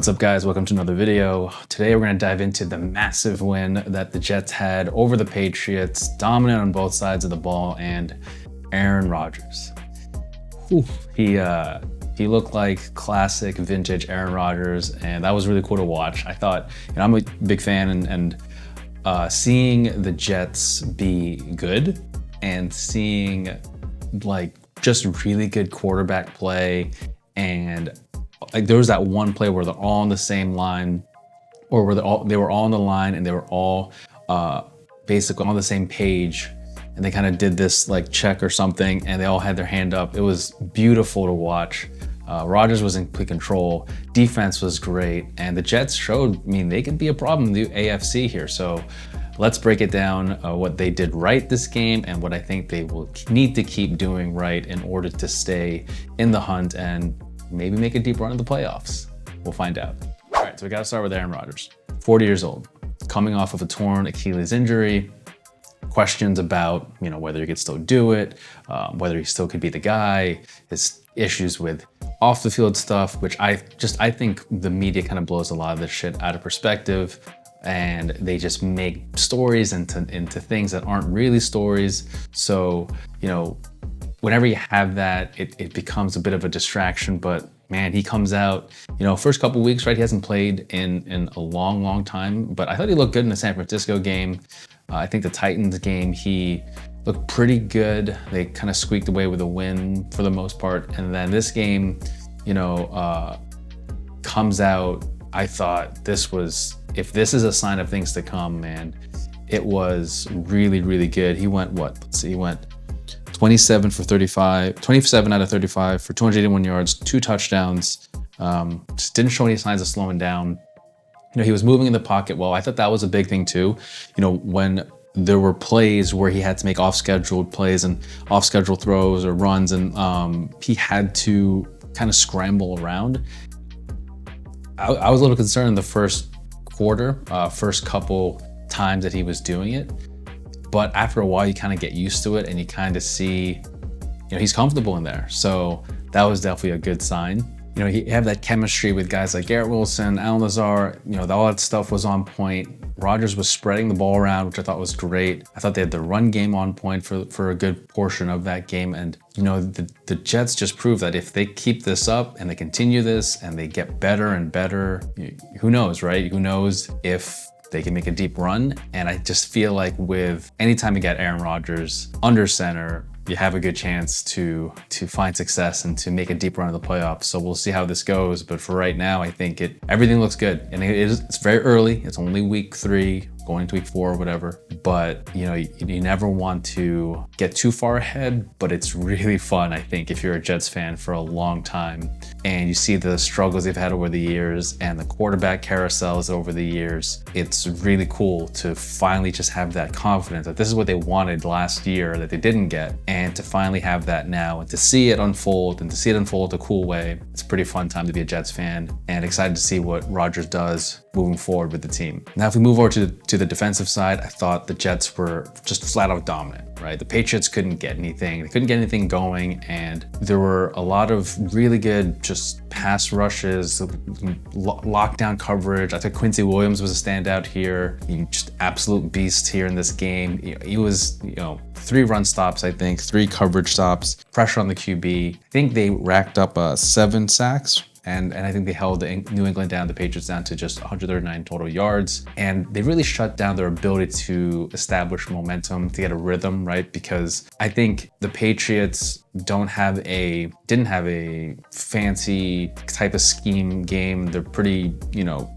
What's up, guys? Welcome to another video. Today we're going to dive into the massive win that the Jets had over the Patriots, dominant on both sides of the ball, and Aaron Rodgers. Whew. He looked like classic vintage Aaron Rodgers, and that was really cool to watch. I thought, I'm a big fan, and seeing the Jets be good and seeing like just really good quarterback play, and like there was that one play where they're all on the same line, or where they were all on the line and they were all basically on the same page, and they kind of did this like check or something, and they all had their hand up. It was beautiful to watch. Rodgers was in complete control. Defense was great, and the Jets showed, they can be a problem in the AFC here. So let's break it down, what they did right this game and what I think they will need to keep doing right in order to stay in the hunt and maybe make a deep run in the playoffs. We'll find out. All right, so we gotta start with Aaron Rodgers. 40 years old, coming off of a torn Achilles injury. Questions about, whether he could still do it, whether he still could be the guy, his issues with off the field stuff, which I think the media kind of blows a lot of this shit out of perspective, and they just make stories into things that aren't really stories. So, whenever you have that, it becomes a bit of a distraction. But man, he comes out, first couple weeks, right? He hasn't played in a long time, but I thought he looked good in the San Francisco game. I think the Titans game, he looked pretty good. They kind of squeaked away with a win for the most part. And then this game, comes out, I thought if this is a sign of things to come, man, it was really, really good. He went, he went 27 out of 35 for 281 yards, 2 touchdowns. Just didn't show any signs of slowing down. He was moving in the pocket well. I thought that was a big thing too. When there were plays where he had to make off-scheduled plays and off-scheduled throws or runs, and he had to kind of scramble around. I was a little concerned in the first quarter, first couple times that he was doing it. But after a while, you kind of get used to it and you kind of see, he's comfortable in there. So that was definitely a good sign. He had that chemistry with guys like Garrett, Aaron Lazard, all that stuff was on point. Rodgers was spreading the ball around, which I thought was great. I thought they had the run game on point for a good portion of that game. And, the Jets just proved that if they keep this up and they continue this and they get better and better, who knows, right? Who knows if they can make a deep run. And I just feel like with anytime you get Aaron Rodgers under center, you have a good chance to find success and to make a deep run of the playoffs. So we'll see how this goes. But for right now, I think everything looks good. And it's very early. It's only week 3, going to week 4 or whatever. But you never want to get too far ahead, but it's really fun, I think, if you're a Jets fan for a long time and you see the struggles they've had over the years and the quarterback carousels over the years. It's really cool to finally just have that confidence that this is what they wanted last year that they didn't get, and to finally have that now and to see it unfold a cool way. It's a pretty fun time to be a Jets fan, and excited to see what Rodgers does moving forward with the team. Now, if we move over to the defensive side, I thought the Jets were just flat out dominant, right? The Patriots couldn't get anything. They couldn't get anything going, and there were a lot of really good just pass rushes, lockdown coverage. I thought Quincy Williams was a standout here. Just absolute beast here in this game. He was, 3 run stops, I think, 3 coverage stops, pressure on the QB. I think they racked up 7 sacks. And I think they held New England down, the Patriots down to just 139 total yards. And they really shut down their ability to establish momentum, to get a rhythm, right? Because I think the Patriots didn't have a fancy type of scheme game. They're pretty,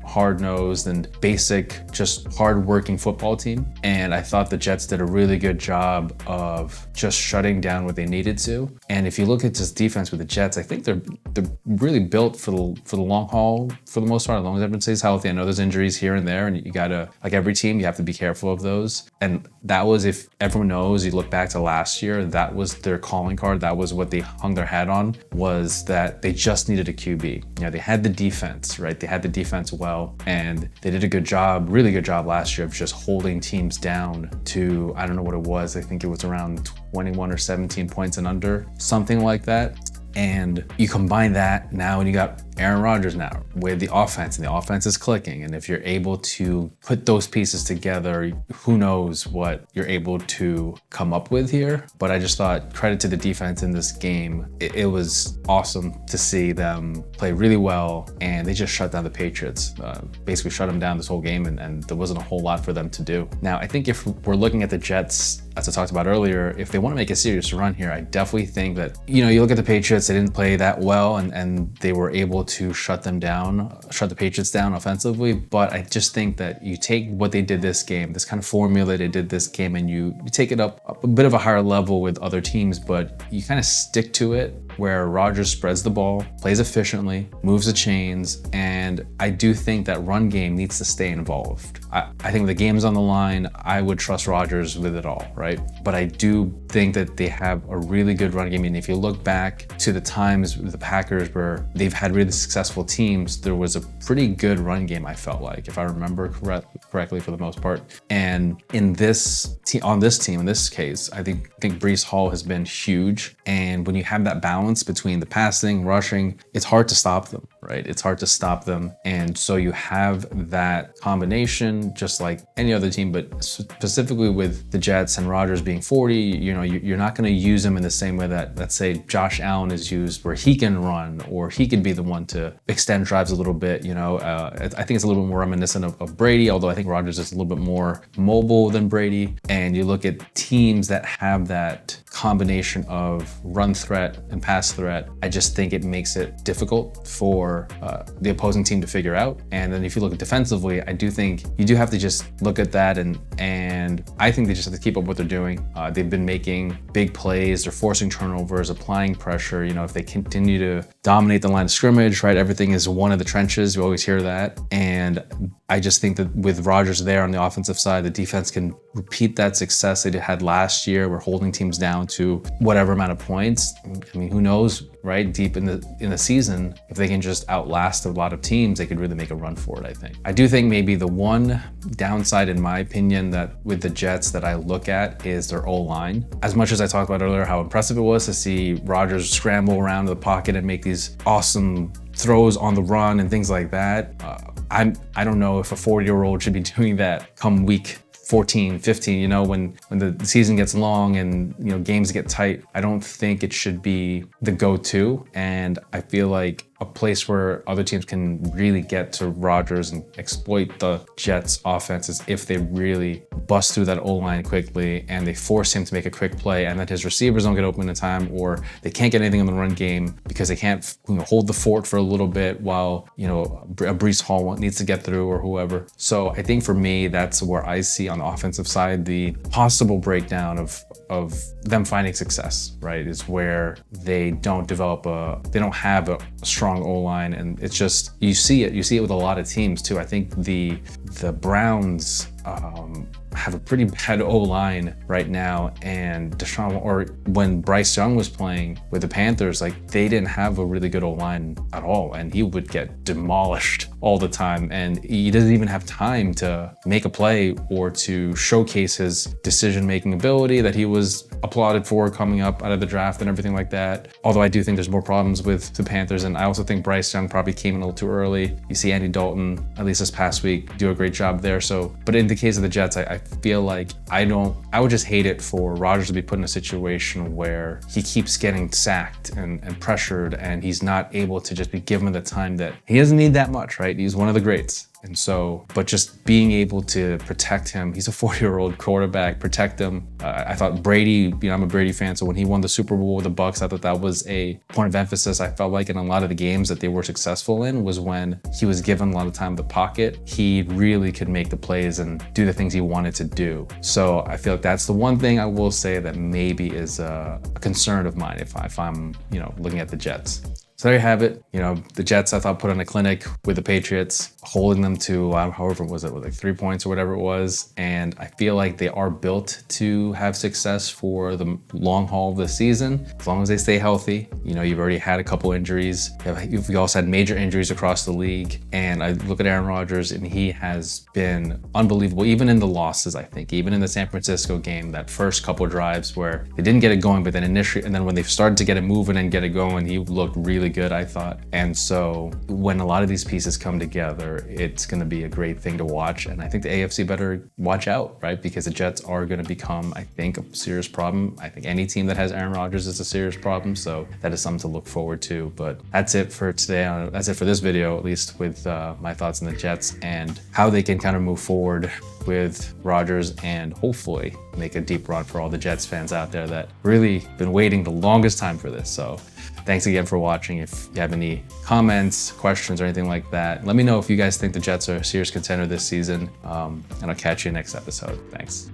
hard-nosed and basic, just hard-working football team. And I thought the Jets did a really good job of just shutting down what they needed to. And if you look at just defense with the Jets, I think they're really built for the long haul for the most part, as long as everyone stays healthy. I know there's injuries here and there, and you gotta, like every team, you have to be careful of those. And that was, if everyone knows, you look back to last year, that was their calling card. That was what they hung their hat on, was that they just needed a QB. They had the defense, right? They had the defense well, and they did a good job, really good job last year of just holding teams down to, I don't know what it was. I think it was around 21 or 17 points and under, something like that. And you combine that now, and you got Aaron Rodgers now with the offense, and the offense is clicking. And if you're able to put those pieces together, who knows what you're able to come up with here. But I just thought credit to the defense in this game. It was awesome to see them play really well, and they just shut down the Patriots, basically shut them down this whole game, and there wasn't a whole lot for them to do. Now, I think if we're looking at the Jets, as I talked about earlier, if they want to make a serious run here, I definitely think that, you look at the Patriots, they didn't play that well, and they were able to shut the Patriots down offensively. But I just think that you take what they did this game, this kind of formula they did this game, and you take it up a bit of a higher level with other teams, but you kind of stick to it, where Rodgers spreads the ball, plays efficiently, moves the chains, and I do think that run game needs to stay involved. I think the game's on the line. I would trust Rodgers with it all, right? But I do think that they have a really good run game. And if you look back to the times with the Packers where they've had really successful teams, there was a pretty good run game, I felt like, if I remember correctly for the most part. And in this on this team, in this case, I think Breece Hall has been huge. And when you have that balance between the passing, rushing, it's hard to stop them, right? It's hard to stop them. And so you have that combination, just like any other team, but specifically with the Jets and Rodgers being 40, you're not going to use him in the same way that, let's say, Josh Allen is used, where he can run, or he could be the one to extend drives a little bit. I think it's a little bit more reminiscent of Brady, although I think Rodgers is a little bit more mobile than Brady. And you look at teams that have that combination of run threat and pass threat, I just think it makes it difficult for the opposing team to figure out. And then if you look at defensively, I do think you do have to just look at that, and I think they just have to keep up what they're doing. They've been making big plays, they're forcing turnovers, applying pressure. If they continue to dominate the line of scrimmage, right, everything is one of the trenches. You always hear that. And I just think that with Rodgers there on the offensive side, the defense can repeat that success they had last year. We're holding teams down to whatever amount of points. I mean, who knows, right? Deep in the season, if they can just outlast a lot of teams, they could really make a run for it, I think. I do think maybe the one downside, in my opinion, that with the Jets that I look at is their O-line. As much as I talked about earlier how impressive it was to see Rodgers scramble around the pocket and make these awesome throws on the run and things like that, I don't know if a 40-year-old should be doing that come week 14, 15, when the season gets long and, games get tight. I don't think it should be the go-to. And I feel like a place where other teams can really get to Rodgers and exploit the Jets offense is if they really bust through that O-line quickly and they force him to make a quick play, and that his receivers don't get open in time, or they can't get anything in the run game because they can't hold the fort for a little bit while a Breece Hall needs to get through, or whoever. So I think for me, that's where I see on the offensive side the possible breakdown of them finding success, right? Is where they don't have a strong O-line, and it's just, you see it with a lot of teams too. I think the Browns have a pretty bad O-line right now, and when Bryce Young was playing with the Panthers, they didn't have a really good O-line at all, and he would get demolished all the time, and he doesn't even have time to make a play or to showcase his decision-making ability that he was applauded for coming up out of the draft and everything like that. Although I do think there's more problems with the Panthers, and I also think Bryce Young probably came in a little too early. You see Andy Dalton, at least this past week, do a great job there. But in the case of the Jets, I feel like I would just hate it for Rodgers to be put in a situation where he keeps getting sacked and pressured, and he's not able to just be given the time that he doesn't need that much, right? He's one of the greats. And so, but just being able to protect him, he's a 40-year-old quarterback, protect him. I thought Brady, I'm a Brady fan, so when he won the Super Bowl with the Bucs, I thought that was a point of emphasis. I felt like in a lot of the games that they were successful in was when he was given a lot of time in the pocket, he really could make the plays and do the things he wanted to do. So I feel like that's the one thing I will say that maybe is a concern of mine if I'm, looking at the Jets. So there you have it. You know, the Jets, I thought, put on a clinic with the Patriots, holding them to however was it, like 3 points or whatever it was. And I feel like they are built to have success for the long haul of the season, as long as they stay healthy. You know, you've already had a couple injuries. We also had major injuries across the league. And I look at Aaron Rodgers, and he has been unbelievable, even in the losses, I think, even in the San Francisco game, that first couple drives where they didn't get it going, but then initially, and then when they started to get it moving and get it going, he looked really good, I thought. And so when a lot of these pieces come together, it's going to be a great thing to watch. And I think the AFC better watch out, right? Because the Jets are going to become, I think, a serious problem. I think any team that has Aaron Rodgers is a serious problem. So that is something to look forward to. But that's it for today. That's it for this video, at least with my thoughts on the Jets and how they can kind of move forward with Rodgers and hopefully make a deep run for all the Jets fans out there that really been waiting the longest time for this. So thanks again for watching. If you have any comments, questions, or anything like that, let me know if you guys think the Jets are a serious contender this season. And I'll catch you next episode. Thanks.